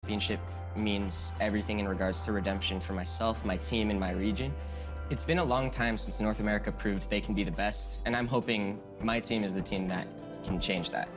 championship means everything in regards to redemption for myself, my team, and my region. It's been a long time since North America proved they can be the best, and I'm hoping my team is the team that can change that.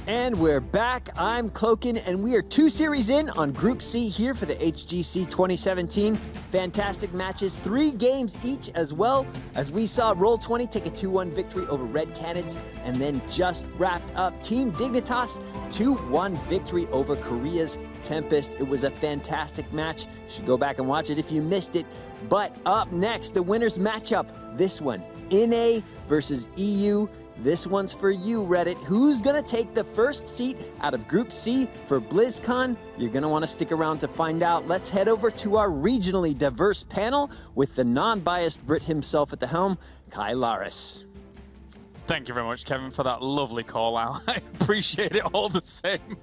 And we're back. I'm Cloakin, and we are 2 series in on Group C here for the HGC 2017. Fantastic matches, 3 games each, as well as we saw Roll20 take a 2-1 victory over Red Canids, and then just wrapped up Team Dignitas 2-1 victory over Korea's Tempest. It was a fantastic match. You should go back and watch it if you missed it. But up next, the winners matchup. This one, NA versus EU. This one's for you, Reddit. Who's gonna take the first seat out of Group C for BlizzCon? You're gonna wanna stick around to find out. Let's head over to our regionally diverse panel with the non-biased Brit himself at the helm, Kai Laris. Thank you very much, Kevin, for that lovely call out. I appreciate it all the same.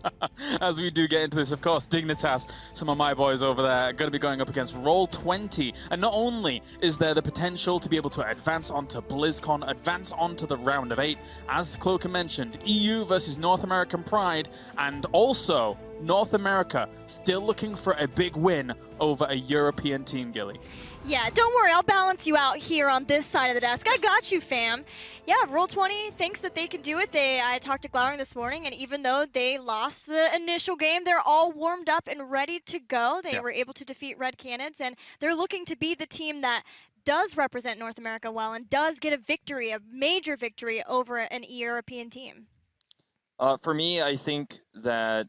As we do get into this, of course, Dignitas, some of my boys over there, are going to be going up against Roll20. And not only is there the potential to be able to advance onto BlizzCon, advance onto the round of 8, as Cloaker mentioned, EU versus North American Pride, and also North America still looking for a big win over a European team, Gilly. Yeah, don't worry, I'll balance you out here on this side of the desk. I got you, fam. Yeah, Roll20 thinks that they can do it. I talked to Glowering this morning, and even though they lost the initial game, they're all warmed up and ready to go. They were able to defeat Red Canids, and they're looking to be the team that does represent North America well and does get a victory, a major victory over an European team. For me, I think that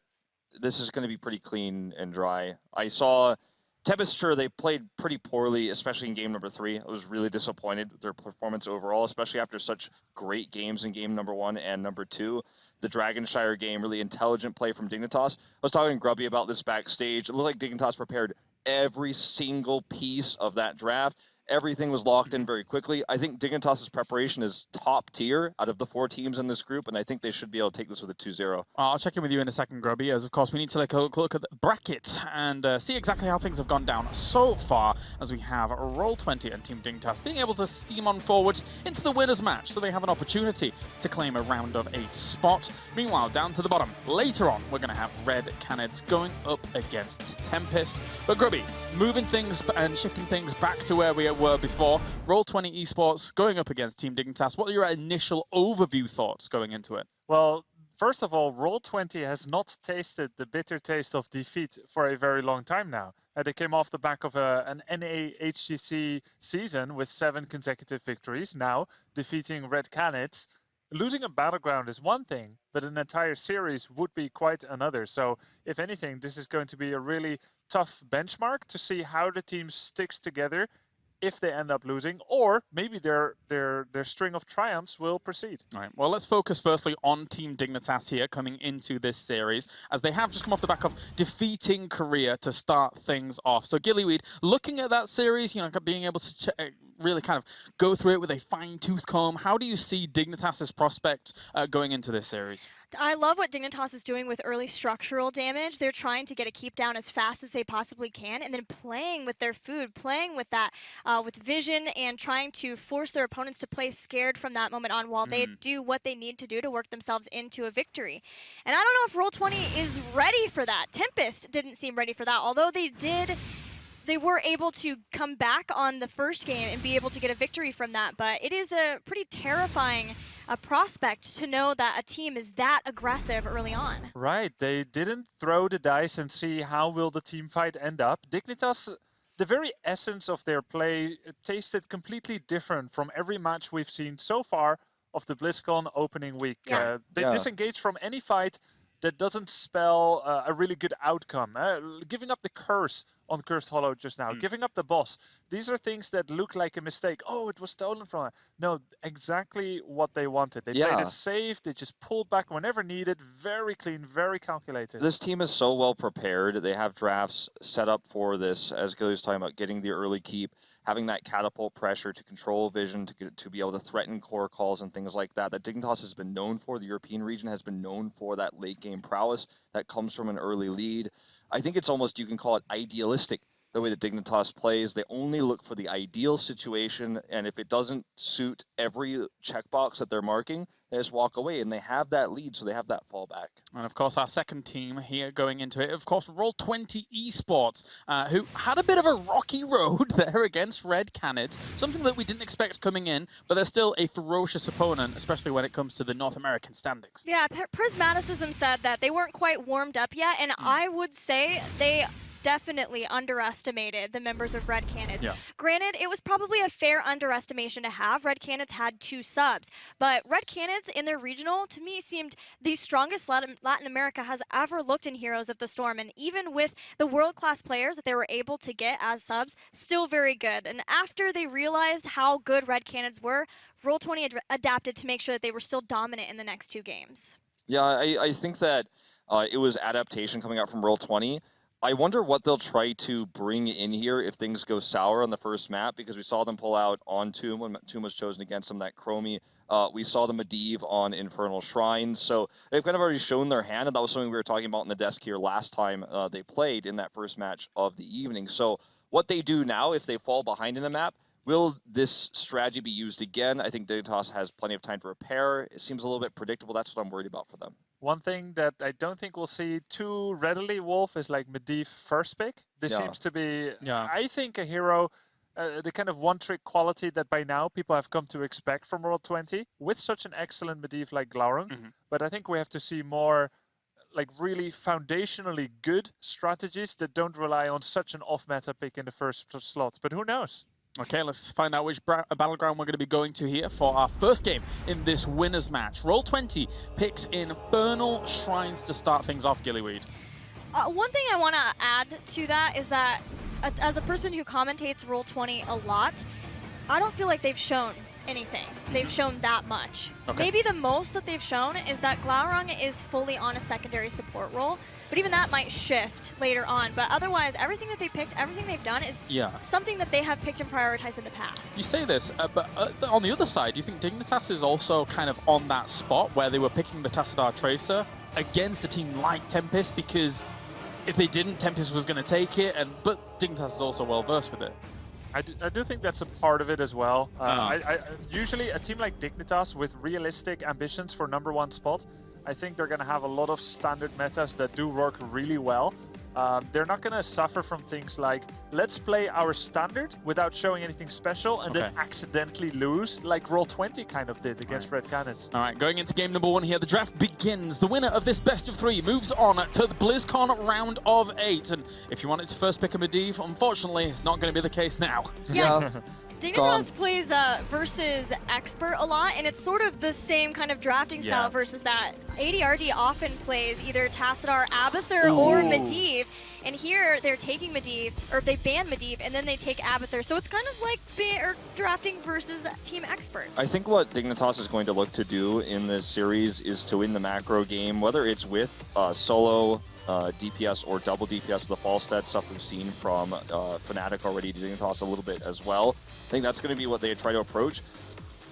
this is going to be pretty clean and dry. I saw Tempest, sure, they played pretty poorly, especially in game number 3. I was really disappointed with their performance overall, especially after such great games in game number 1 and number 2. The Dragonshire game, really intelligent play from Dignitas. I was talking to Grubby about this backstage. It looked like Dignitas prepared every single piece of that draft. Everything was locked in very quickly. I think Dignitas' preparation is top tier out of the 4 teams in this group, and I think they should be able to take this with a 2-0. I'll check in with you in a second, Grubby, as of course we need to take a look at the bracket and see exactly how things have gone down so far, as we have Roll20 and Team Dignitas being able to steam on forward into the winners match, so they have an opportunity to claim a round of 8 spot. Meanwhile, down to the bottom, later on, we're going to have Red Canids going up against Tempest. But Grubby, moving things and shifting things back to where we were before, Roll20 esports going up against Team Dignitas. What are your initial overview thoughts going into it? Well, first of all, Roll20 has not tasted the bitter taste of defeat for a very long time now. They came off the back of an NA HGC season with 7 consecutive victories. Now, defeating Red Canids. Losing a battleground is one thing, but an entire series would be quite another. So, if anything, this is going to be a really tough benchmark to see how the team sticks together if they end up losing, or maybe their string of triumphs will proceed. All right, well, let's focus firstly on Team Dignitas here coming into this series, as they have just come off the back of defeating Korea to start things off. So Gillyweed, looking at that series, you know, being able to really kind of go through it with a fine-tooth comb, how do you see Dignitas' prospects going into this series? I love what Dignitas is doing with early structural damage. They're trying to get a keep down as fast as they possibly can, and then playing with their food, playing with that, with vision, and trying to force their opponents to play scared from that moment on while they do what they need to do to work themselves into a victory. And I don't know if Roll20 is ready for that. Tempest didn't seem ready for that, although they were able to come back on the first game and be able to get a victory from that, but it is a pretty terrifying prospect to know that a team is that aggressive early on. Right, they didn't throw the dice and see how will the team fight end up. Dignitas, the very essence of their play tasted completely different from every match we've seen so far of the BlizzCon opening week. They disengaged from any fight, that doesn't spell a really good outcome. Giving up the curse on Cursed Hollow just now, giving up the boss. These are things that look like a mistake. Oh, it was stolen from her. No, exactly what they wanted. They played it safe. They just pulled back whenever needed. Very clean, very calculated. This team is so well prepared. They have drafts set up for this, as Gilly was talking about, getting the early keep, having that catapult pressure to control vision, to be able to threaten core calls and things like that. That Dignitas has been known for. The European region has been known for that late game prowess that comes from an early lead. I think it's almost, you can call it idealistic, the way that Dignitas plays. They only look for the ideal situation, and if it doesn't suit every checkbox that they're marking, they just walk away, and they have that lead, so they have that fallback. And of course, our second team here going into it, of course, Roll20 esports, who had a bit of a rocky road there against Red Canids, something that we didn't expect coming in, but they're still a ferocious opponent, especially when it comes to the North American standings. Yeah, Prismaticism said that they weren't quite warmed up yet, and I would say they definitely underestimated the members of Red Canids. Yeah. Granted, it was probably a fair underestimation to have. Red Canids had 2 subs, but Red Canids in their regional, to me, seemed the strongest Latin America has ever looked in Heroes of the Storm, and even with the world-class players that they were able to get as subs, still very good. And after they realized how good Red Canids were, Roll20 adapted to make sure that they were still dominant in the next 2 games. Yeah, I think that it was adaptation coming out from Roll20. I wonder what they'll try to bring in here if things go sour on the first map, because we saw them pull out on Tomb when Tomb was chosen against them, that Chromie. We saw the Medivh on Infernal Shrine, so they've kind of already shown their hand, and that was something we were talking about in the desk here last time they played in that first match of the evening. So what they do now, if they fall behind in a map, will this strategy be used again? I think Dignitas has plenty of time to repair. It seems a little bit predictable. That's what I'm worried about for them. One thing that I don't think we'll see too readily, Wolf, is like Medivh first pick. This seems to be, I think, a hero, the kind of one-trick quality that by now people have come to expect from Roll20 with such an excellent Medivh like Glaurung. But I think we have to see more like really foundationally good strategies that don't rely on such an off-meta pick in the first slot. But who knows? Okay, let's find out which battleground we're going to be going to here for our first game in this winners match. Roll20 picks Infernal Shrines to start things off, Gillyweed. One thing I want to add to that is that as a person who commentates Roll20 a lot, I don't feel like they've shown anything. They've shown that much. Maybe the most that they've shown is that Glaurung is fully on a secondary support role, but even that might shift later on. But otherwise, everything that they picked, everything they've done is something that they have picked and prioritized in the past. You say this, but on the other side, do you think Dignitas is also kind of on that spot where they were picking the Tassadar Tracer against a team like Tempest? Because if they didn't, Tempest was going to take it, but Dignitas is also well versed with it. I do think that's a part of it as well. Usually a team like Dignitas with realistic ambitions for #1 spot, I think they're going to have a lot of standard metas that do work really well. They're not going to suffer from things like, let's play our standard without showing anything special and then accidentally lose, like Roll20 kind of did against Red Canids. All right, going into game #1 here, the draft begins. The winner of this best of 3 moves on to the BlizzCon round of 8. And if you wanted to first pick a Medivh, unfortunately, it's not going to be the case now. Yeah. Dignitas plays versus Expert a lot, and it's sort of the same kind of drafting style versus that. ADRD often plays either Tassadar, Abathur, or Medivh, and here they're taking Medivh, or they ban Medivh, and then they take Abathur, so it's kind of like drafting versus Team Expert. I think what Dignitas is going to look to do in this series is to win the macro game, whether it's with solo DPS or double DPS with the Falstead, stuff we've seen from Fnatic already, Dignitas a little bit as well. I think that's going to be what they try to approach.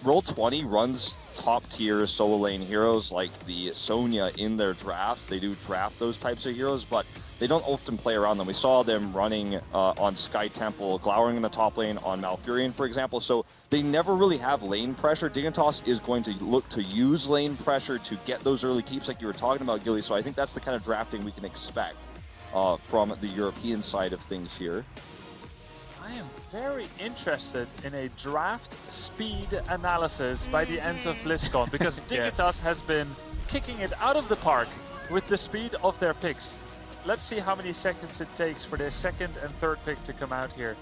Roll20 runs top-tier solo lane heroes like the Sonya in their drafts. They do draft those types of heroes, but they don't often play around them. We saw them running on Sky Temple, Glaurung in the top lane on Malfurion, for example, so they never really have lane pressure. Dignitas is going to look to use lane pressure to get those early keeps like you were talking about, Gilly, so I think that's the kind of drafting we can expect from the European side of things here. I am very interested in a draft speed analysis by the end of BlizzCon, because Dignitas has been kicking it out of the park with the speed of their picks. Let's see how many seconds it takes for their second and third pick to come out here.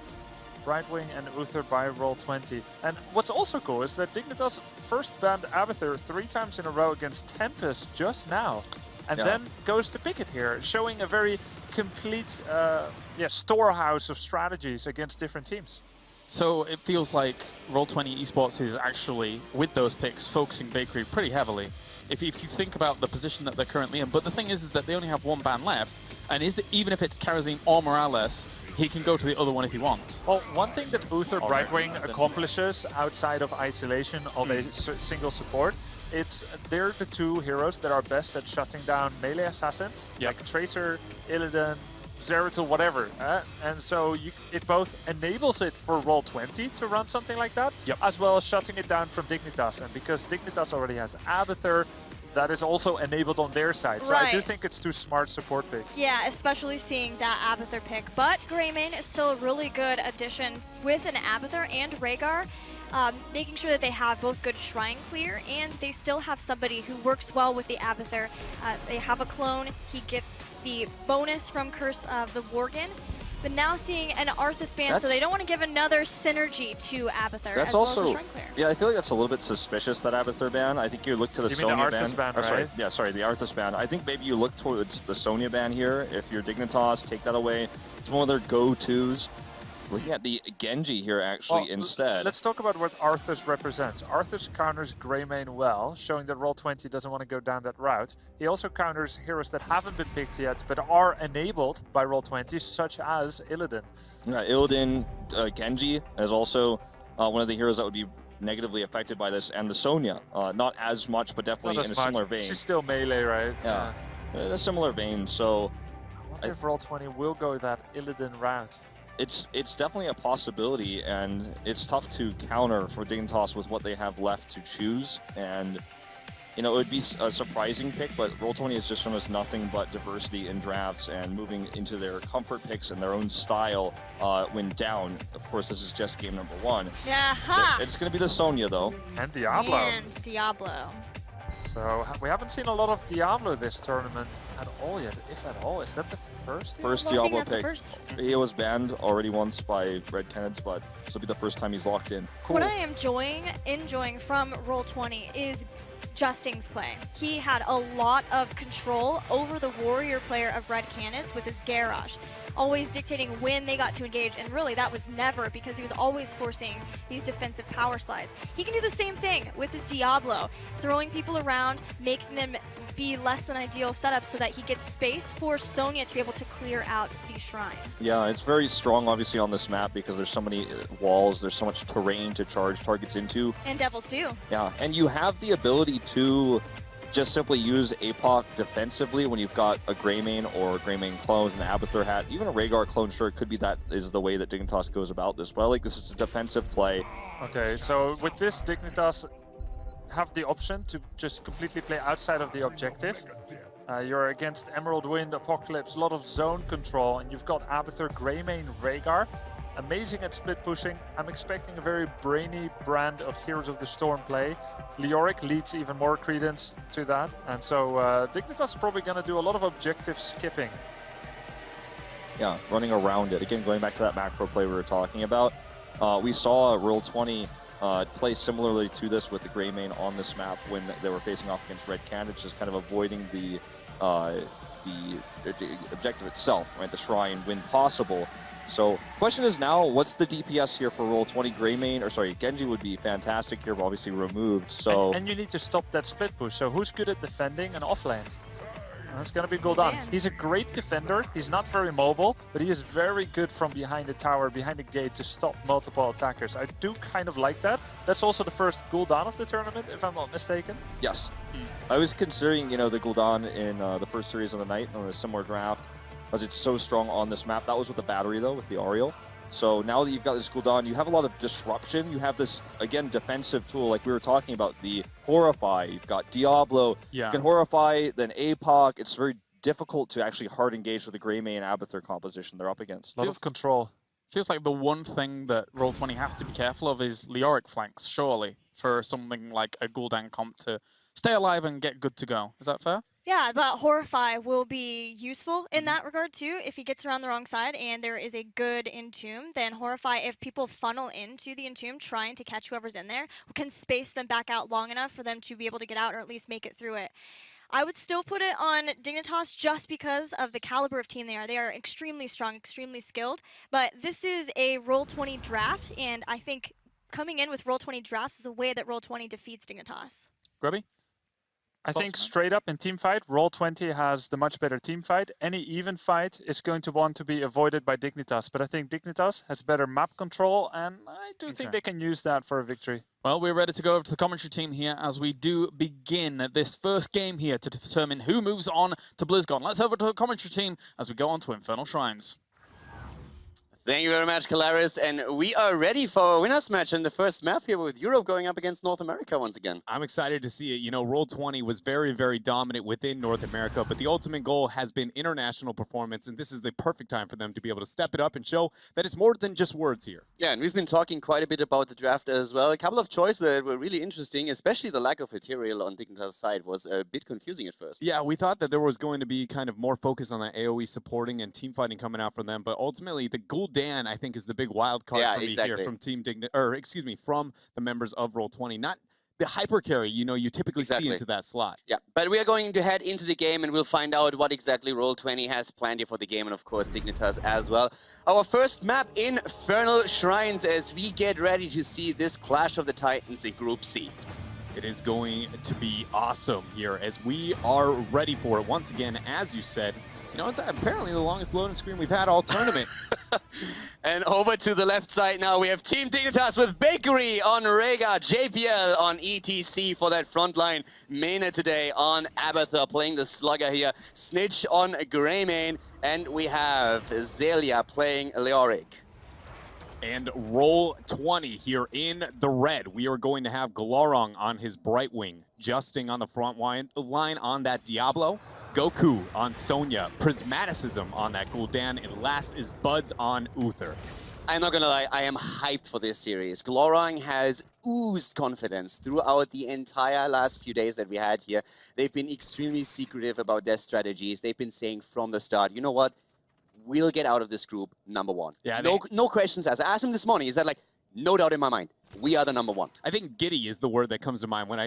Brightwing and Uther by Roll20. And what's also cool is that Dignitas first banned Abathur 3 times in a row against Tempest just now. and then goes to pick it here, showing a very complete storehouse of strategies against different teams. So it feels like Roll20 esports is actually, with those picks, focusing Bakery pretty heavily. If you think about the position that they're currently in, but the thing is that they only have one ban left, and even if it's Karazin or Morales, he can go to the other one if he wants. Well, one thing that Uther Brightwing accomplishes outside of isolation of a single support, they're the two heroes that are best at shutting down melee assassins, like Tracer, Illidan, Zeratul, whatever. And so it both enables it for Roll20 to run something like that, as well as shutting it down from Dignitas. And because Dignitas already has Abathur, that is also enabled on their side. So I do think it's two smart support picks. Yeah, especially seeing that Abathur pick. But Greymane is still a really good addition with an Abathur and Rhaegar, making sure that they have both good Shrine Clear and they still have somebody who works well with the Abathur. They have a clone. He gets the bonus from Curse of the Worgen. But now seeing an Arthas ban, so they don't want to give another synergy to Abathur. That's as also, well as Shrine Clear. yeah, I feel like that's a little bit suspicious, that Abathur ban. I think you look to the Sonya ban. Right? The Arthas ban. I think maybe you look towards the Sonya ban here. If you're Dignitas, take that away. It's one of their go-tos. Looking at the Genji here, actually, instead. Let's talk about what Arthas represents. Arthas counters Greymane well, showing that Roll20 doesn't want to go down that route. He also counters heroes that haven't been picked yet, but are enabled by Roll20, such as Illidan. Yeah, Illidan, Genji is also one of the heroes that would be negatively affected by this, and the Sonya. Not as much, but definitely in a similar vein. She's still melee, right? Yeah, in a similar vein, so... I wonder if Roll20 will go that Illidan route. It's definitely a possibility, and it's tough to counter for Dignitas with what they have left to choose. And you know, it would be a surprising pick, but Roll20 has just shown us nothing but diversity in drafts and moving into their comfort picks and their own style when down. Of course, this is just game number 1. It's going to be the Sonya, though. And Diablo. And Diablo. So we haven't seen a lot of Diablo this tournament at all yet, if at all. Is that the first Diablo pick? He was banned already once by Red Kennedy, but this will be the first time he's locked in. Cool. What I am enjoying from Roll20 is Justing's play. He had a lot of control over the warrior player of Red Canids with his Garrosh, always dictating when they got to engage, and really that was never, because he was always forcing these defensive power slides. He can do the same thing with his Diablo, throwing people around, making them be less than ideal setups so that he gets space for Sonya to be able to clear out the shrine. Yeah, it's very strong obviously on this map because there's so many walls, there's so much terrain to charge targets into. And Devils do. Yeah, and you have the ability to just simply use APOC defensively when you've got a Greymane or Greymane clones and the Abathur hat. Even a Rhaegar clone, sure, it could be that is the way that Dignitas goes about this, but I like this is a defensive play. Okay, so with this, Dignitas have the option to just completely play outside of the objective. You're against Emerald Wind, Apocalypse, a lot of zone control, and you've got Abathur, Greymane, Rhaegar. Amazing at split pushing. I'm expecting a very brainy brand of Heroes of the Storm play. Leoric leads even more credence to that, and so Dignitas is probably going to do a lot of objective skipping. Yeah, running around it. Again, going back to that macro play we were talking about, we saw Roll20 play similarly to this with the Greymane on this map when they were facing off against Red Canids, just kind of avoiding the objective itself, right? The shrine when possible. So, question is now, what's the DPS here for Roll20? Greymane, or sorry, Genji would be fantastic here, but obviously removed, so... And you need to stop that split push, so who's good at defending an offlane? That's gonna be Gul'dan. He's a great defender, he's not very mobile, but he is very good from behind the tower, behind the gate to stop multiple attackers. I do kind of like that. That's also the first Gul'dan of the tournament, if I'm not mistaken. Yes. I was considering, you know, the Gul'dan in the first series of the night on a similar draft, as it's so strong on this map. That was with the battery though, with the Ariel. So now that you've got this Gul'dan, you have a lot of disruption. You have this, again, defensive tool like we were talking about, the Horrify. You've got Diablo, you can Horrify, then APOC. It's very difficult to actually hard engage with the Greymane and Abathur composition they're up against. A lot of control. Feels like the one thing that Roll20 has to be careful of is Leoric flanks, surely, for something like a Gul'dan comp to stay alive and get good to go. Is that fair? Yeah, but Horrify will be useful in that regard too. If he gets around the wrong side and there is a good Entomb, then Horrify, if people funnel into the Entomb trying to catch whoever's in there, can space them back out long enough for them to be able to get out or at least make it through it. I would still put it on Dignitas just because of the caliber of team they are. They are extremely strong, extremely skilled, but this is a Roll20 draft, and I think coming in with Roll20 drafts is a way that Roll20 defeats Dignitas. Grubby? I think straight up in team fight, Roll20 has the much better team fight. Any even fight is going to want to be avoided by Dignitas, but I think Dignitas has better map control, and I do think they can use that for a victory. Well, we're ready to go over to the commentary team here as we do begin this first game here to determine who moves on to BlizzCon. Let's over to the commentary team as we go on to Infernal Shrines. Thank you very much, Calaris, and we are ready for a winners match in the first map here with Europe going up against North America once again. I'm excited to see it. You know, Roll20 was very, very dominant within North America, but the ultimate goal has been international performance, and this is the perfect time for them to be able to step it up and show that it's more than just words here. Yeah, and we've been talking quite a bit about the draft as well. A couple of choices that were really interesting, especially the lack of material on Dignitas' side was a bit confusing at first. Yeah, we thought that there was going to be kind of more focus on that AoE supporting and team fighting coming out from them, but ultimately the Gul'dan, I think, is the big wild card for me here from from the members of Roll20. Not the hyper carry, you know, you typically see into that slot. Yeah, but we are going to head into the game and we'll find out what exactly Roll20 has planned here for the game, and of course Dignitas as well. Our first map, Infernal Shrines, as we get ready to see this Clash of the Titans in Group C. It is going to be awesome here as we are ready for it. Once again, as you said, you know, it's apparently the longest loading screen we've had all tournament. And over to the left side now, we have Team Dignitas with Bakery on Rega, JPL on ETC for that frontline. Mena today on Abathur playing the Slugger here. Snitch on Greymane. And we have Zelia playing Leoric. And Roll20 here in the red. We are going to have Glorong on his Brightwing, Justing on the front line on that Diablo, Goku on Sonya, Prismaticism on that Gul'dan, and last is Buds on Uther. I'm not gonna lie, I am hyped for this series. Glorong has oozed confidence throughout the entire last few days that we had here. They've been extremely secretive about their strategies. They've been saying from the start, you know what? We'll get out of this group #1. Yeah, no questions asked. I asked him this morning. He said, like, no doubt in my mind, we are the #1. I think giddy is the word that comes to mind when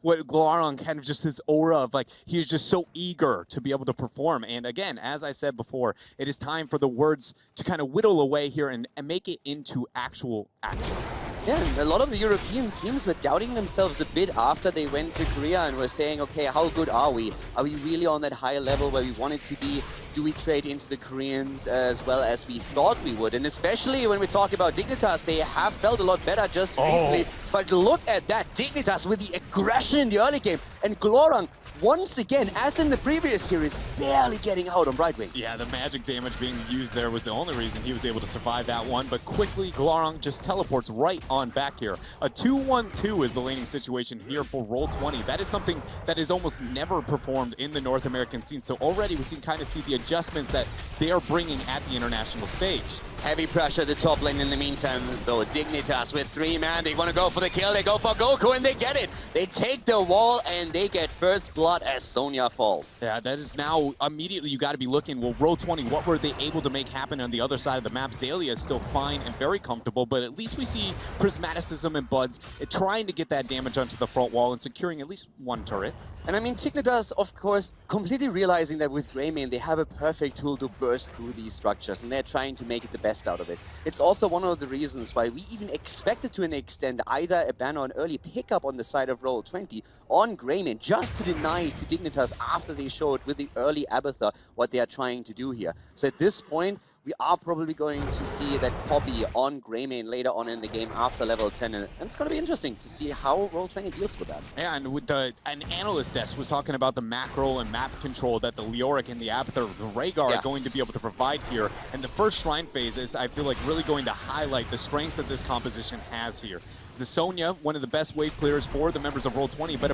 what Glorong kind of just his aura of like he's just so eager to be able to perform. And again, as I said before, it is time for the words to kind of whittle away here and make it into actual action. Yeah, and a lot of the European teams were doubting themselves a bit after they went to Korea and were saying, okay, how good are we? Are we really on that higher level where we wanted to be? Do we trade into the Koreans as well as we thought we would? And especially when we talk about Dignitas, they have felt a lot better just recently. But look at that, Dignitas with the aggression in the early game. And Glorong, once again, as in the previous series, barely getting out on Brightwing. Yeah, the magic damage being used there was the only reason he was able to survive that one, but quickly Glorong just teleports right on back here. A 2-1-2 is the laning situation here for Roll20. That is something that is almost never performed in the North American scene, so already we can kind of see the adjustments that they are bringing at the international stage. Heavy pressure at the top lane in the meantime, though. Dignitas with 3 man. They want to go for the kill. They go for Goku and they get it. They take the wall and they get first blood as Sonya falls. Yeah, that is now immediately you got to be looking. Well, Roll20, what were they able to make happen on the other side of the map? Zelia is still fine and very comfortable, but at least we see Prismaticism and Buds trying to get that damage onto the front wall and securing at least one turret. And I mean, Dignitas, of course, completely realizing that with Greymane, they have a perfect tool to burst through these structures, and they're trying to make it the best out of it. It's also one of the reasons why we even expected to an extent either a ban or an early pickup on the side of Roll20 on Greymane, just to deny to Dignitas after they showed with the early Abathur what they are trying to do here. So at this point, we are probably going to see that copy on Greymane later on in the game after level 10, and it's going to be interesting to see how Roll20 deals with that. Yeah, and with an analyst desk was talking about the macro and map control that the Leoric and the Abathur, the Rhaegar are going to be able to provide here. And the first Shrine phase is, I feel like, really going to highlight the strengths that this composition has here. The Sonya, one of the best wave clears for the members of Roll20, but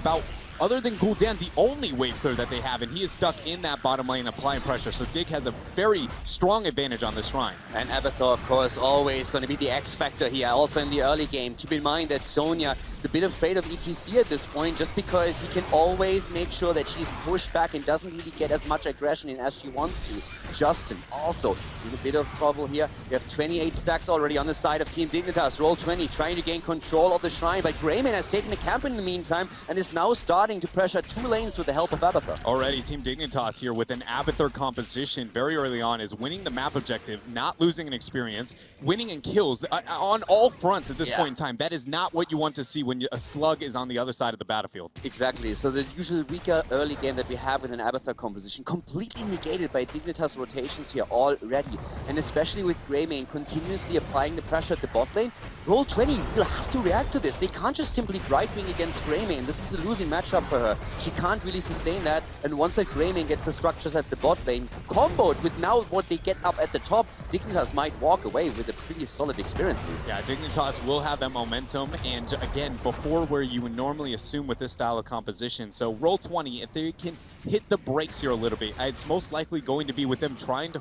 other than Gul'dan, the only wave clear that they have, and he is stuck in that bottom lane applying pressure, so Dig has a very strong advantage on this Shrine. And Abathur, of course, always going to be the X factor here, also in the early game. Keep in mind that Sonya is a bit afraid of ETC at this point, just because he can always make sure that she's pushed back and doesn't really get as much aggression in as she wants to. Justin also in a bit of trouble here. We have 28 stacks already on the side of Team Dignitas. Roll20 trying to gain control of the shrine, but Greyman has taken the camp in the meantime and is now starting to pressure 2 lanes with the help of Abathur. Already, Team Dignitas here with an Abathur composition very early on is winning the map objective, not losing an experience, winning in kills on all fronts at this point in time. That is not what you want to see when a slug is on the other side of the battlefield. Exactly. So the usual weaker early game that we have with an Abathur composition completely negated by Dignitas rotations here already. And especially with Greymane continuously applying the pressure at the bot lane, Roll20 will have to react to this. They can't just simply Bright Wing against Greymane. This is a losing matchup for her. She can't really sustain that. And once that Greymane gets the structures at the bot lane, comboed with now what they get up at the top, Dignitas might walk away with a pretty solid experience lead. Yeah, Dignitas will have that momentum, and again, before where you would normally assume with this style of composition. So Roll20, if they can hit the brakes here a little bit, it's most likely going to be with them trying to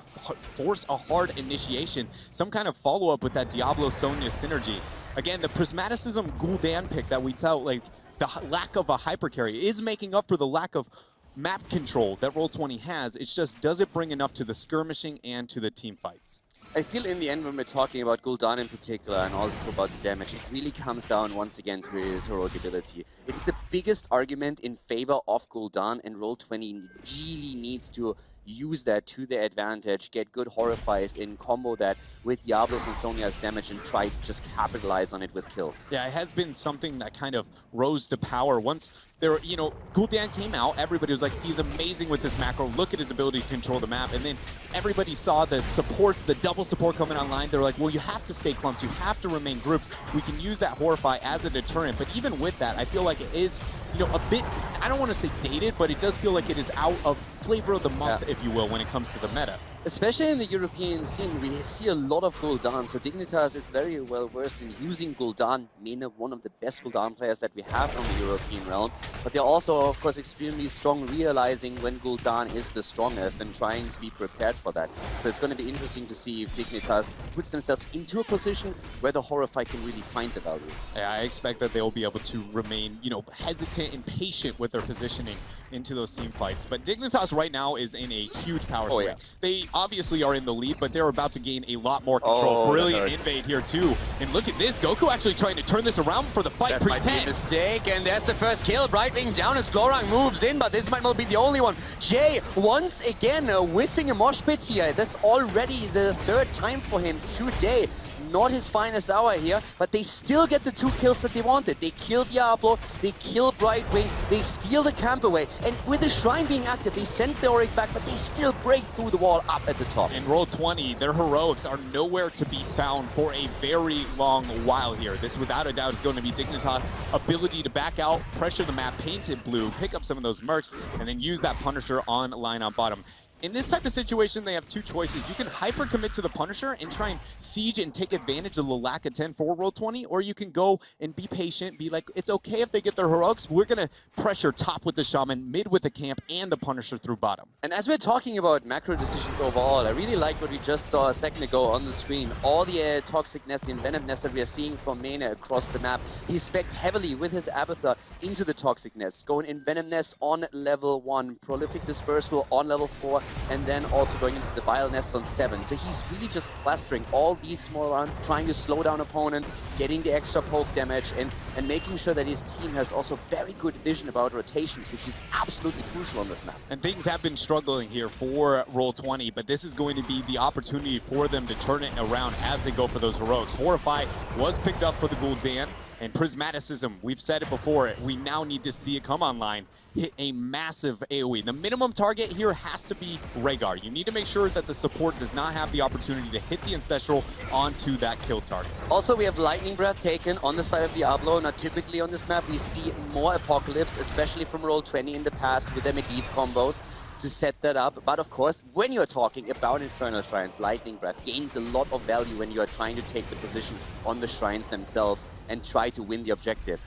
force a hard initiation, some kind of follow-up with that Diablo-Sonya synergy. Again, the Prismaticism Gul'dan pick that we felt like the lack of a hyper carry is making up for the lack of map control that Roll20 has. It's just, does it bring enough to the skirmishing and to the team fights? I feel in the end, when we're talking about Gul'dan in particular and also about the damage, it really comes down once again to his heroic ability. It's the biggest argument in favor of Gul'dan, and Roll20 really needs to use that to their advantage, get good Horrifies in, combo that with Diablo's and Sonya's damage, and try to just capitalize on it with kills. Yeah, it has been something that kind of rose to power. Once there, you know, Gul'dan came out, everybody was like, he's amazing with this macro, look at his ability to control the map, and then everybody saw the supports, the double support coming online. They were like, well, you have to stay clumped, you have to remain grouped. We can use that Horrify as a deterrent, but even with that, I feel like it is, you know, a bit, I don't want to say dated, but it does feel like it is out of flavor of the month, if you will, when it comes to the meta. Especially in the European scene, we see a lot of Gul'dan, so Dignitas is very well versed in using Gul'dan. Mena, one of the best Gul'dan players that we have from the European realm, but they're also, of course, extremely strong, realizing when Gul'dan is the strongest and trying to be prepared for that. So it's going to be interesting to see if Dignitas puts themselves into a position where the Horrify can really find the value. Yeah, I expect that they'll be able to remain, you know, hesitant and patient with their positioning into those team fights. But Dignitas right now is in a huge power swing. They obviously are in the lead, but they're about to gain a lot more control. Brilliant invade here too. And look at this, Goku actually trying to turn this around for the fight. That might be a mistake, and there's the first kill. Brightwing down as Glorang moves in, but this might not be the only one. Jay, once again, whiffing a mosh pit here. That's already the 3rd time for him today. Not his finest hour here, but they still get the 2 kills that they wanted. They kill Diablo, they kill Brightwing, they steal the camp away, and with the shrine being active, they send the Auric back, but they still break through the wall up at the top. And Roll20, their heroics are nowhere to be found for a very long while here. This, without a doubt, is going to be Dignitas' ability to back out, pressure the map, paint it blue, pick up some of those mercs, and then use that Punisher on line on bottom. In this type of situation, they have 2 choices. You can hyper commit to the Punisher and try and siege and take advantage of the lack of 10 for Roll20, or you can go and be patient, be like, it's okay if they get their heroics. We're going to pressure top with the Shaman, mid with the camp, and the Punisher through bottom. And as we're talking about macro decisions overall, I really like what we just saw a second ago on the screen. All the Toxic Nest, the Envenom Nest that we are seeing from Mena across the map. He spec'd heavily with his Abathur into the Toxic Nest, going Envenom Nest on level 1, Prolific Dispersal on level 4, and then also going into the Vile Nest on 7. So he's really just clustering all these small runs, trying to slow down opponents, getting the extra poke damage, and making sure that his team has also very good vision about rotations, which is absolutely crucial on this map. And things have been struggling here for Roll20, but this is going to be the opportunity for them to turn it around as they go for those heroics. Horrify was picked up for the Gul'dan, and Prismaticism, we've said it before, we now need to see it come online. Hit a massive AoE. The minimum target here has to be Rhaegar. You need to make sure that the support does not have the opportunity to hit the Ancestral onto that kill target. Also, we have Lightning Breath taken on the side of Diablo. Now, typically on this map, we see more Apocalypse, especially from Roll20 in the past with their Medivh combos to set that up. But of course, when you're talking about Infernal Shrines, Lightning Breath gains a lot of value when you are trying to take the position on the shrines themselves and try to win the objective.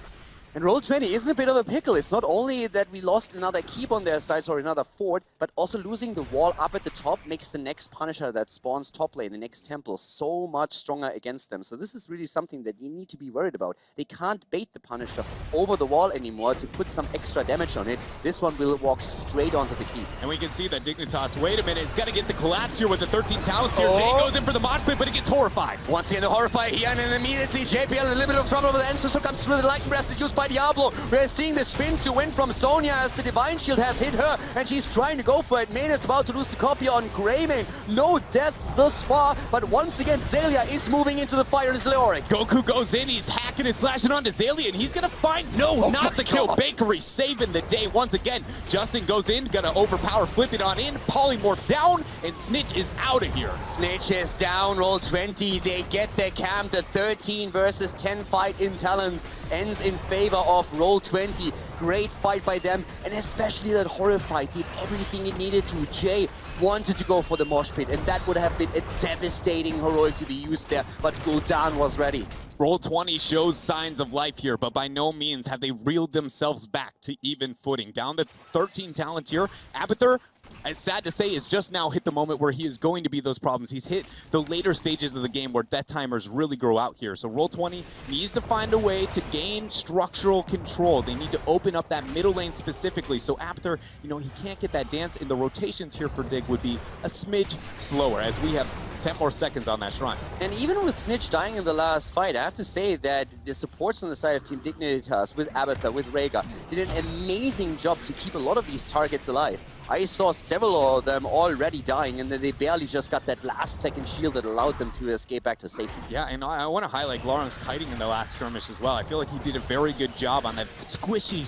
And Roll20 is in a bit of a pickle. It's not only that we lost another keep on their side, or another fort, but also losing the wall up at the top makes the next Punisher that spawns top lane, the next Temple, so much stronger against them. So this is really something that you need to be worried about. They can't bait the Punisher over the wall anymore to put some extra damage on it. This one will walk straight onto the keep. And we can see that Dignitas, wait a minute, it's got to get the collapse here with the 13 talents here. Jay goes in for the mosh pit, but he gets horrified. Once again, the Horrify here, and then immediately JPL in a little bit of trouble with the Enzo, so comes through the Lightning Breath used by Diablo. We're seeing the spin to win from Sonya as the Divine Shield has hit her, and she's trying to go for it. Main is about to lose the copy on Greymane. No deaths thus far, but once again, Zalia is moving into the fire as Leoric. Goku goes in, he's hacking and slashing onto Zalia, and he's gonna find, not the kill. Bakery saving the day once again. Justin goes in, gonna overpower, flip it on in, Polymorph down, and Snitch is out of here. Snitch is down, Roll20, they get their camp. The 13 versus 10 fight in Talons ends in favor of Roll20. Great fight by them, and especially that Horrify did everything it needed to. Jay wanted to go for the mosh pit, and that would have been a devastating heroic to be used there, but Gul'dan was ready. Roll20 shows signs of life here, but by no means have they reeled themselves back to even footing. Down to 13 talents here. Abathur, as sad to say, is just now hit the moment where he is going to be those problems. He's hit the later stages of the game where death timers really grow out here. So Roll20 needs to find a way to gain structural control. They need to open up that middle lane specifically. So Abathur, he can't get that dance, and the rotations here for Dig would be a smidge slower as we have 10 more seconds on that shrine. And even with Snitch dying in the last fight, I have to say that the supports on the side of Team Dignitas with Abathur, with Rhaegar, did an amazing job to keep a lot of these targets alive. I saw several of them already dying, and then they barely just got that last second shield that allowed them to escape back to safety. Yeah, and I want to highlight Glorong's kiting in the last skirmish as well. I feel like he did a very good job on that squishy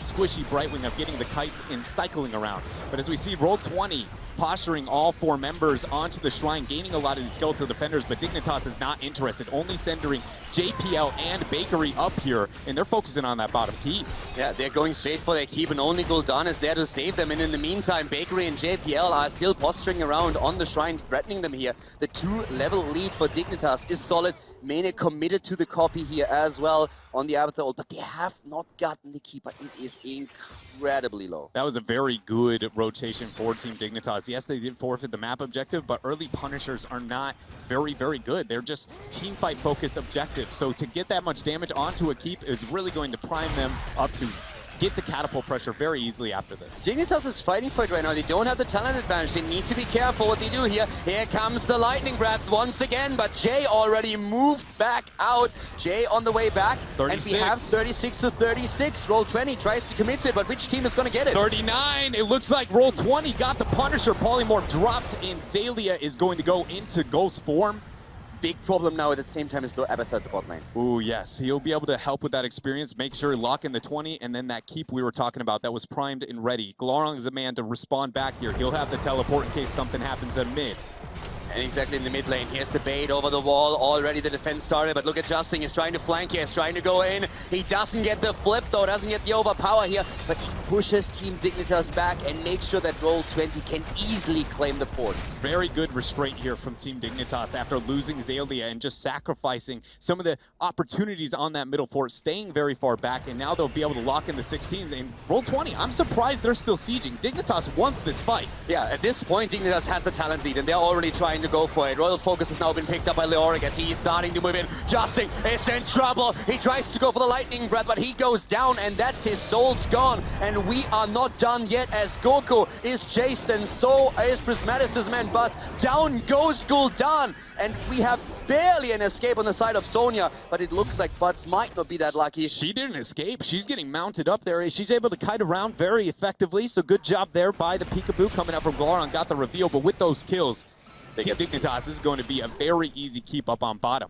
Brightwing of getting the kite and cycling around. But as we see Roll20 posturing all 4 members onto the shrine, gaining a lot of these skeletal defenders, but Dignitas is not interested, only centering JPL and Bakery up here, and they're focusing on that bottom keep. Yeah, they're going straight for their keep, and only Gul'dan is there to save them, and in the meantime, Bakery and JPL are still posturing around on the shrine, threatening them here. The 2-level lead for Dignitas is solid. Mane committed to the copy here as well on the Abathur ult, but they have not gotten the keep, but it is incredibly low. That was a very good rotation for Team Dignitas. Yes, they did forfeit the map objective, but early Punishers are not very, very good. They're just team fight focused objectives. So to get that much damage onto a keep is really going to prime them up to get the catapult pressure very easily after this. Dignitas is fighting for it right now. They don't have the talent advantage. They need to be careful what they do here. Here comes the Lightning Breath once again, but Jay already moved back out. Jay on the way back. 36. And we have 36 to 36. Roll20 tries to commit to it, but which team is going to get it? 39. It looks like Roll20 got the Punisher. Polymorph dropped, and Zalia is going to go into Ghost form. Big problem now at the same time as though Abathur at the bot lane. Ooh, yes. He'll be able to help with that experience, make sure lock in the 20, and then that keep we were talking about that was primed and ready. Glorong is the man to respond back here. He'll have the teleport in case something happens at mid. And exactly in the mid lane. Here's the bait over the wall. Already the defense started, but look at Justin. He's trying to flank here. He's trying to go in. He doesn't get the flip, though. Doesn't get the overpower here. But he pushes Team Dignitas back and makes sure that Roll20 can easily claim the fort. Very good restraint here from Team Dignitas after losing Zalia and just sacrificing some of the opportunities on that middle fort, staying very far back, and now they'll be able to lock in the 16. And Roll20, I'm surprised they're still sieging. Dignitas wants this fight. Yeah, at this point, Dignitas has the talent lead, and they're already trying to go for it. Royal Focus has now been picked up by Leoric as he's starting to move in. Justin is in trouble. He tries to go for the Lightning Breath, but he goes down, and that's his soul's gone. And we are not done yet as Goku is chased, and so is Prismatis' man, but down goes Gul'dan, and we have barely an escape on the side of Sonya, but it looks like Butts might not be that lucky. She didn't escape. She's getting mounted up there. She's able to kite around very effectively, so good job there by the Peekaboo coming up from Glorong, got the reveal, but with those kills, Team Dignitas is going to be a very easy keep up on bottom.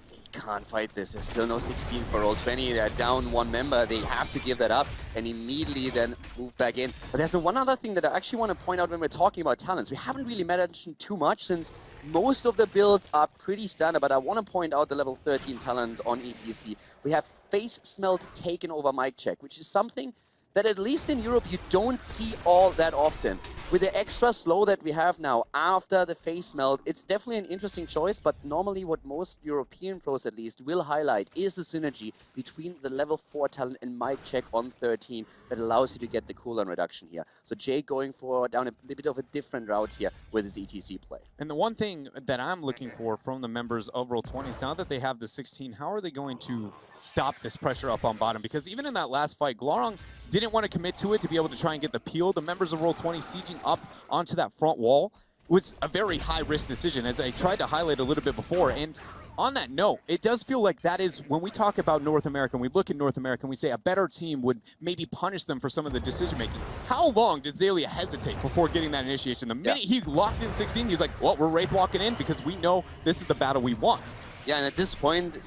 They can't fight this. There's still no 16 for Roll20. They're down 1 member. They have to give that up and immediately then move back in. But there's one other thing that I actually want to point out when we're talking about talents. We haven't really mentioned too much since most of the builds are pretty standard, but I want to point out the level 13 talent on ETC. We have Face Smelt taken over Mic Check, which is something that at least in Europe you don't see all that often. With the extra slow that we have now after the face melt, it's definitely an interesting choice, but normally what most European pros at least will highlight is the synergy between the level 4 talent and Mike Check on 13 that allows you to get the cooldown reduction here. So Jay going for down a little bit of a different route here with his ETC play. And the one thing that I'm looking for from the members of Roll20 is now that they have the 16, how are they going to stop this pressure up on bottom? Because even in that last fight, Glorong didn't want to commit to it to be able to try and get the peel. The members of Roll20 sieging up onto that front wall was a very high-risk decision, as I tried to highlight a little bit before. And on that note, it does feel like that is, when we talk about North America, and we look at North America, and we say a better team would maybe punish them for some of the decision-making. How long did Xaylia hesitate before getting that initiation? The minute he locked in 16, he was like, well, we're Wraith walking in because we know this is the battle we want. Yeah, and at this point,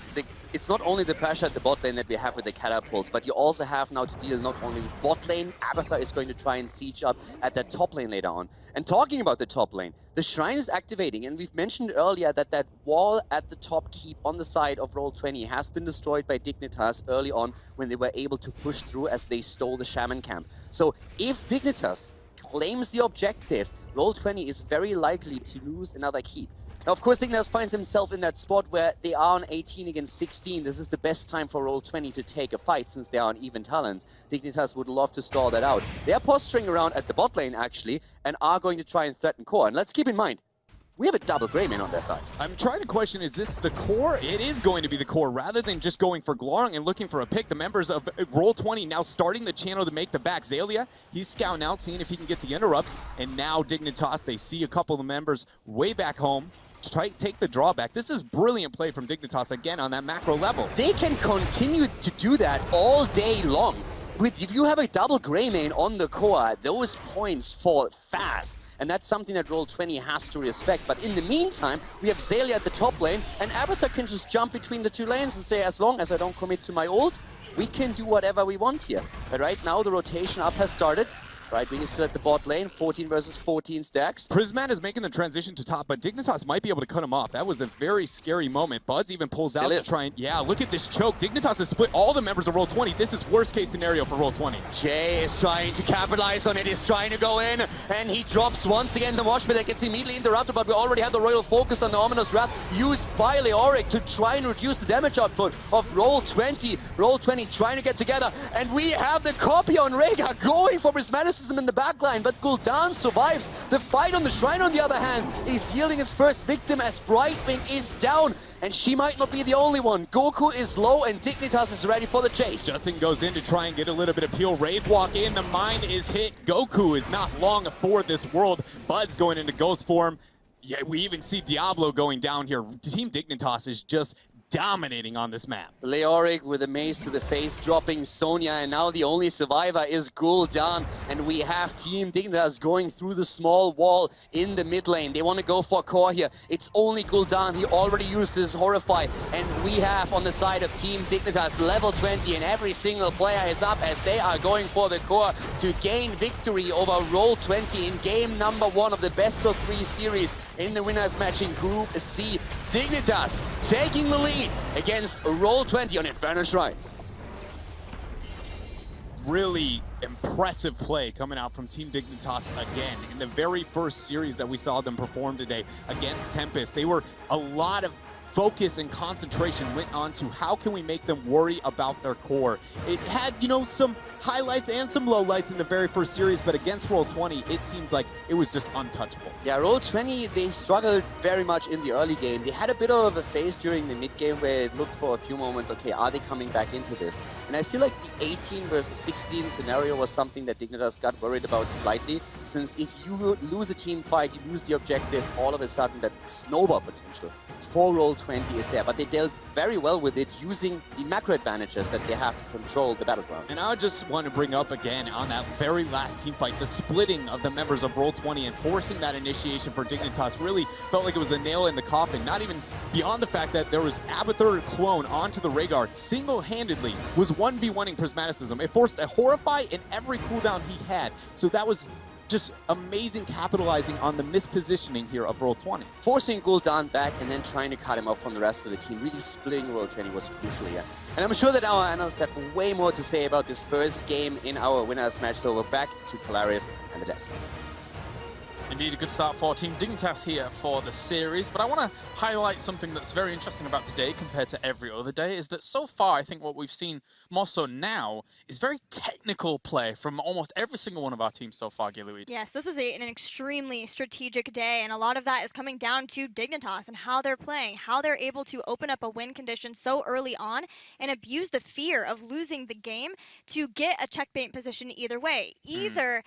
it's not only the pressure at the bot lane that we have with the catapults, but you also have now to deal not only with bot lane, Abathur is going to try and siege up at that top lane later on. And talking about the top lane, the Shrine is activating, and we've mentioned earlier that that wall at the top keep on the side of Roll20 has been destroyed by Dignitas early on when they were able to push through as they stole the Shaman camp. So if Dignitas claims the objective, Roll20 is very likely to lose another keep. Now, of course, Dignitas finds himself in that spot where they are on 18 against 16. This is the best time for Roll20 to take a fight since they are on even talents. Dignitas would love to stall that out. They are posturing around at the bot lane, actually, and are going to try and threaten core. And let's keep in mind, we have a double Greymane on their side. I'm trying to question, is this the core? It is going to be the core, rather than just going for Glorong and looking for a pick. The members of Roll20 now starting the channel to make the back. Xaylia, he's scouting out, seeing if he can get the interrupts. And now Dignitas, they see a couple of the members way back home. Try to take the drawback. This is brilliant play from Dignitas again on that macro level. They can continue to do that all day long. If you have a double Greymane on the core, those points fall fast. And that's something that Roll20 has to respect. But in the meantime, we have Xaylia at the top lane, and Abathur can just jump between the two lanes and say, as long as I don't commit to my ult, we can do whatever we want here. But right now, the rotation up has started. Right, Wing is still at the bot lane, 14 versus 14 stacks. Prisman is making the transition to top, but Dignitas might be able to cut him off. That was a very scary moment. Buds even pulls out to try and... Yeah, look at this choke. Dignitas has split all the members of Roll20. This is worst case scenario for Roll20. Jay is trying to capitalize on it. He's trying to go in, and he drops once again the Watch, but that gets immediately interrupted, but we already have the Royal Focus on the Ominous Wrath used by Leoric to try and reduce the damage output of Roll20. Roll20 trying to get together, and we have the copy on Rhaegar going for Prismaticism in the backline, but Gul'dan survives. The fight on the Shrine, on the other hand, is yielding its first victim as Brightwing is down, and she might not be the only one. Goku is low, and Dignitas is ready for the chase. Justin goes in to try and get a little bit of peel. Wraith walk in, the mine is hit. Goku is not long for this world. Bud's going into ghost form. Yeah, we even see Diablo going down here. Team Dignitas is just dominating on this map. Leoric with a mace to the face, dropping Sonya, and now the only survivor is Gul'dan, and we have Team Dignitas going through the small wall in the mid lane. They want to go for core here. It's only Gul'dan. He already used his Horrify, and we have on the side of Team Dignitas level 20, and every single player is up as they are going for the core to gain victory over Roll20 in game number 1 of the best of 3 series in the winners match in Group C. Dignitas taking the lead against Roll20 on Inferno Shrines. Really impressive play coming out from Team Dignitas again. In the very first series that we saw them perform today against Tempest, they were a lot of focus and concentration went on to how can we make them worry about their core. It had, you know, some highlights and some lowlights in the very first series, but against Roll20, it seems like it was just untouchable. Yeah, Roll20, they struggled very much in the early game. They had a bit of a phase during the mid game where it looked for a few moments, okay, are they coming back into this? And I feel like the 18 versus 16 scenario was something that Dignitas got worried about slightly, since if you lose a team fight, you lose the objective, all of a sudden that snowball potential for Roll20 is there, but they dealt very well with it using the macro advantages that they have to control the battleground. And I just want to bring up again on that very last team fight, the splitting of the members of Roll20 and forcing that initiation for Dignitas really felt like it was the nail in the coffin. Not even beyond the fact that there was Abathur clone onto the Rhaegar, single-handedly was 1v1ing Prismaticism. It forced a Horrify in every cooldown he had. So that was just amazing capitalizing on the mispositioning here of Roll20. Forcing Gul'dan back and then trying to cut him off from the rest of the team, really splitting Roll20 was crucial here. And I'm sure that our analysts have way more to say about this first game in our winners match, so we're back to Polaris and the desk. Indeed, a good start for Team Dignitas here for the series, but I want to highlight something that's very interesting about today compared to every other day, is that so far I think what we've seen more so now is very technical play from almost every single one of our teams so far, Gilead. Yes, this is an extremely strategic day, and a lot of that is coming down to Dignitas and how they're playing, how they're able to open up a win condition so early on and abuse the fear of losing the game to get a checkmate position either way. Either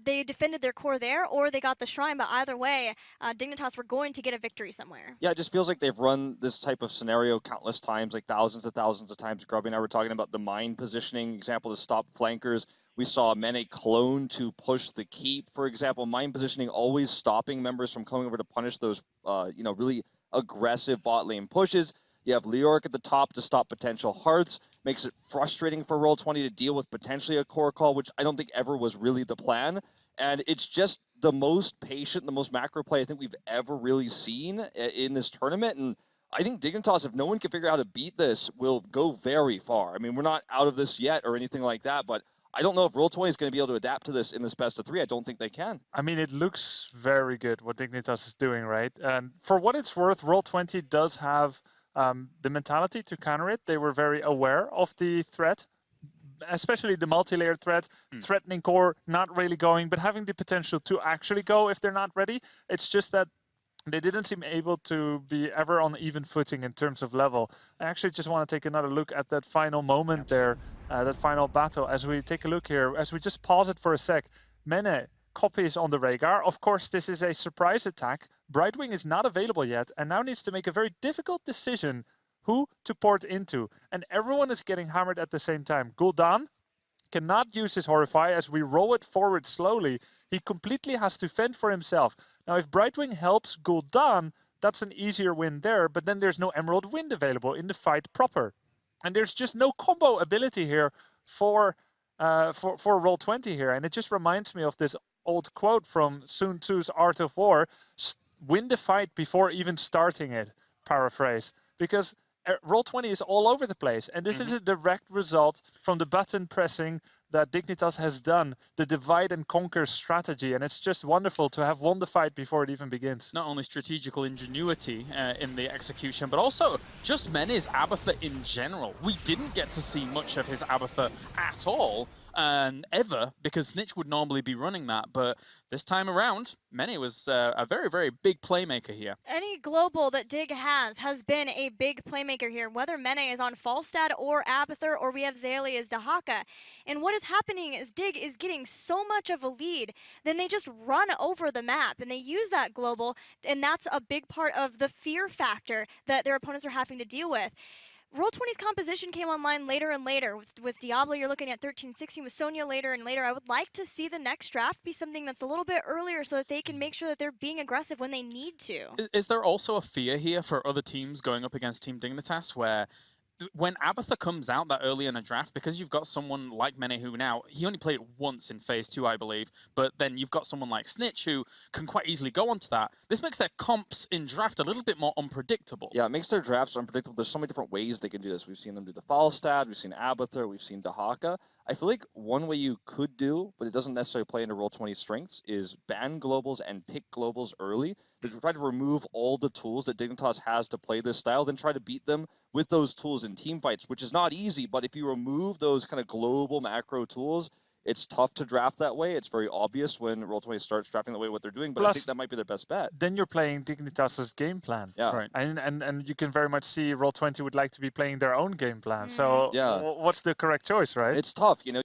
they defended their core there, or they got the shrine, but either way, Dignitas were going to get a victory somewhere. Yeah, it just feels like they've run this type of scenario countless times, like thousands of times. Grubby and I were talking about the mine positioning example to stop flankers. We saw Mene clone to push the keep, for example. Mine positioning always stopping members from coming over to punish those, really aggressive bot lane pushes. You have Leoric at the top to stop potential hearts. Makes it frustrating for Roll20 to deal with potentially a core call, which I don't think ever was really the plan. And it's just the most patient, the most macro play I think we've ever really seen in this tournament. And I think Dignitas, if no one can figure out how to beat this, will go very far. I mean, we're not out of this yet or anything like that, but I don't know if Roll20 is going to be able to adapt to this in this best of 3. I don't think they can. I mean, it looks very good what Dignitas is doing, right? And for what it's worth, Roll20 does have the mentality to counter it. They were very aware of the threat, especially the multi-layered threat, threatening core, not really going, but having the potential to actually go if they're not ready. It's just that they didn't seem able to be ever on even footing in terms of level. I actually just want to take another look at that final moment there, that final battle. As we take a look here, as we just pause it for a sec, Mene copies on the Rhaegar. Of course, this is a surprise attack. Brightwing is not available yet and now needs to make a very difficult decision who to port into. And everyone is getting hammered at the same time. Gul'dan cannot use his Horrify. As we roll it forward slowly, he completely has to fend for himself. Now, if Brightwing helps Gul'dan, that's an easier win there, but then there's no Emerald Wind available in the fight proper. And there's just no combo ability here for Roll20 here. And it just reminds me of this old quote from Sun Tzu's Art of War, win the fight before even starting it, paraphrase. Because Roll20 is all over the place, and this is a direct result from the button pressing that Dignitas has done, the divide and conquer strategy, and it's just wonderful to have won the fight before it even begins. Not only strategical ingenuity in the execution, but also just Mene's Abathur in general. We didn't get to see much of his Abathur at all, ever, because Snitch would normally be running that, but this time around, Mene was a very, very big playmaker here. Any global that Dig has been a big playmaker here, whether Mene is on Falstad or Abathur, or we have Zayli as Dahaka. And what is happening is Dig is getting so much of a lead, then they just run over the map, and they use that global, and that's a big part of the fear factor that their opponents are having to deal with. Roll20's composition came online later and later. With Diablo, you're looking at 13-16. With Sonya later and later. I would like to see the next draft be something that's a little bit earlier so that they can make sure that they're being aggressive when they need to. Is there also a fear here for other teams going up against Team Dignitas where when Abathur comes out that early in a draft, because you've got someone like Mene who now, he only played it once in Phase 2, I believe, but then you've got someone like Snitch who can quite easily go onto that. This makes their comps in draft a little bit more unpredictable. Yeah, it makes their drafts unpredictable. There's so many different ways they can do this. We've seen them do the Falstad, we've seen Abathur, we've seen Dahaka. I feel like one way you could do, but it doesn't necessarily play into Roll20's strengths, is ban globals and pick globals early. Just try to remove all the tools that Dignitas has to play this style, then try to beat them with those tools in team fights, which is not easy, but if you remove those kind of global macro tools, it's tough to draft that way. It's very obvious when Roll20 starts drafting the way what they're doing, but Plus, I think that might be their best bet. Then you're playing Dignitas' game plan. Yeah. Right. And you can very much see Roll20 would like to be playing their own game plan. So Yeah. what's the correct choice, right? It's tough, you know.